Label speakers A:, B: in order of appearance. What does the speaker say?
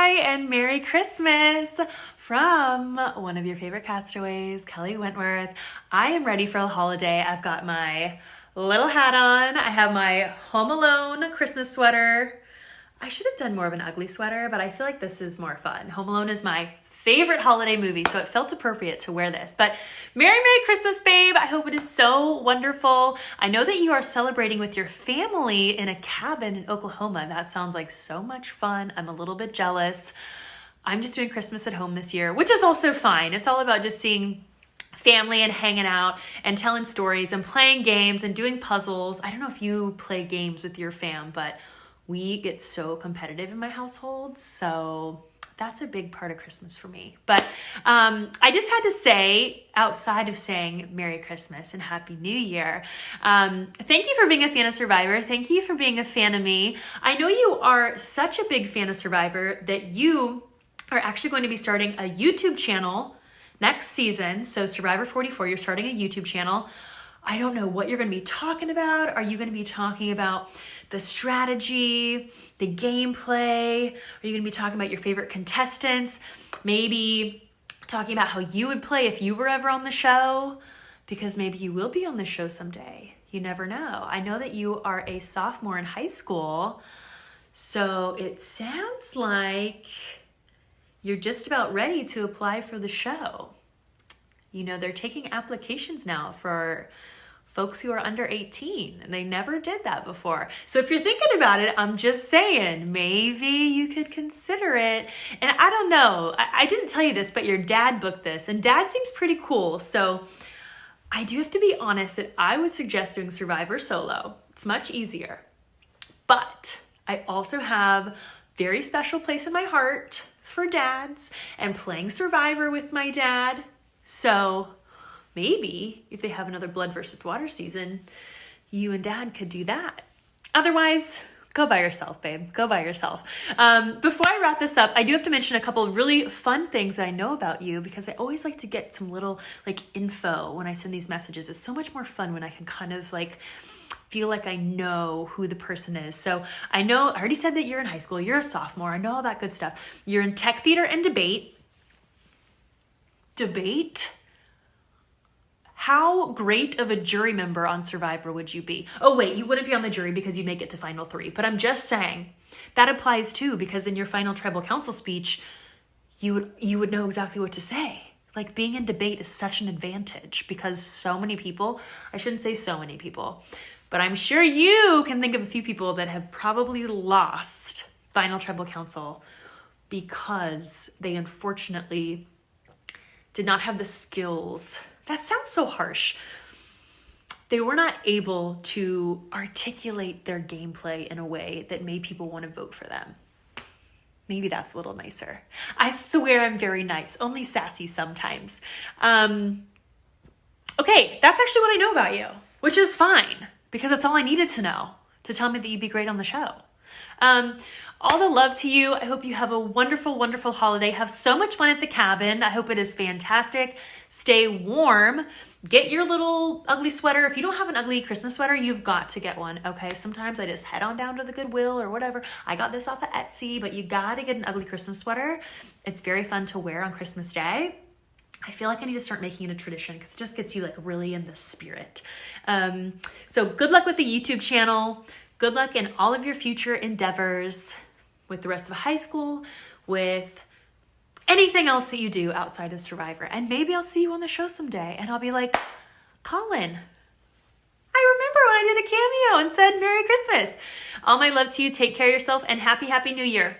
A: Hi, and Merry Christmas from one of your favorite castaways, Kelly Wentworth. I am ready for the holiday. I've got my little hat on. I have my Home Alone Christmas sweater. I should have done more of an ugly sweater, but I feel like this is more fun. Home Alone is my favorite holiday movie, so it felt appropriate to wear this. But Merry Christmas, babe. I hope it is so wonderful. I know that you are celebrating with your family in a cabin in Oklahoma. That sounds like so much fun. I'm a little bit jealous. I'm just doing Christmas at home this year, which is also fine. It's all about just seeing family and hanging out and telling stories and playing games and doing puzzles. I don't know if you play games with your fam, but we get so competitive in my household, so that's a big part of Christmas for me. But I just had to say, outside of saying Merry Christmas and Happy New Year, thank you for being a fan of Survivor. Thank you for being a fan of me. I know you are such a big fan of Survivor that you are actually going to be starting a YouTube channel next season. So Survivor 44, you're starting a YouTube channel. I don't know what you're going to be talking about. Are you going to be talking about the strategy, the gameplay? Are you going to be talking about your favorite contestants? Maybe talking about how you would play if you were ever on the show? Because maybe you will be on the show someday. You never know. I know that you are a sophomore in high school, so it sounds like you're just about ready to apply for the show. You know, they're taking applications now for folks who are under 18, and they never did that before. So if you're thinking about it, I'm just saying, maybe you could consider it. And I don't know, I didn't tell you this, but your dad booked this, and dad seems pretty cool. So I do have to be honest that I would suggest doing Survivor solo. It's much easier. But I also have a very special place in my heart for dads and playing Survivor with my dad. So maybe if they have another blood versus water season, you and dad could do that. Otherwise, go by yourself, babe. Go by yourself. Before I wrap this up, I do have to mention a couple of really fun things that I know about you, because I always like to get some little info when I send these messages. It's so much more fun when I can kind of feel like I know who the person is. So I already said that you're in high school, you're a sophomore, I know all that good stuff. You're in tech theater and debate. Debate? How great of a jury member on Survivor would you be? Oh wait, you wouldn't be on the jury because you make it to final 3, but I'm just saying that applies too, because in your final tribal council speech, you would know exactly what to say. Being in debate is such an advantage because so many people, I shouldn't say so many people, but I'm sure you can think of a few people that have probably lost final tribal council because they unfortunately did not have the skills. That sounds so harsh. They were not able to articulate their gameplay in a way that made people want to vote for them. Maybe that's a little nicer. I swear I'm very nice, only sassy sometimes. Okay, that's actually what I know about you, which is fine, because that's all I needed to know to tell me that you'd be great on the show. All the love to you. I hope you have a wonderful, wonderful holiday. Have so much fun at the cabin. I hope it is fantastic. Stay warm. Get your little ugly sweater. If you don't have an ugly Christmas sweater, you've got to get one, okay? Sometimes I just head on down to the Goodwill or whatever. I got this off of Etsy, but you got to get an ugly Christmas sweater. It's very fun to wear on Christmas Day. I feel like I need to start making it a tradition because it just gets you really in the spirit. So good luck with the YouTube channel. Good luck in all of your future endeavors with the rest of high school, with anything else that you do outside of Survivor. And maybe I'll see you on the show someday and I'll be like, Colin, I remember when I did a cameo and said Merry Christmas. All my love to you. Take care of yourself and happy, happy New Year.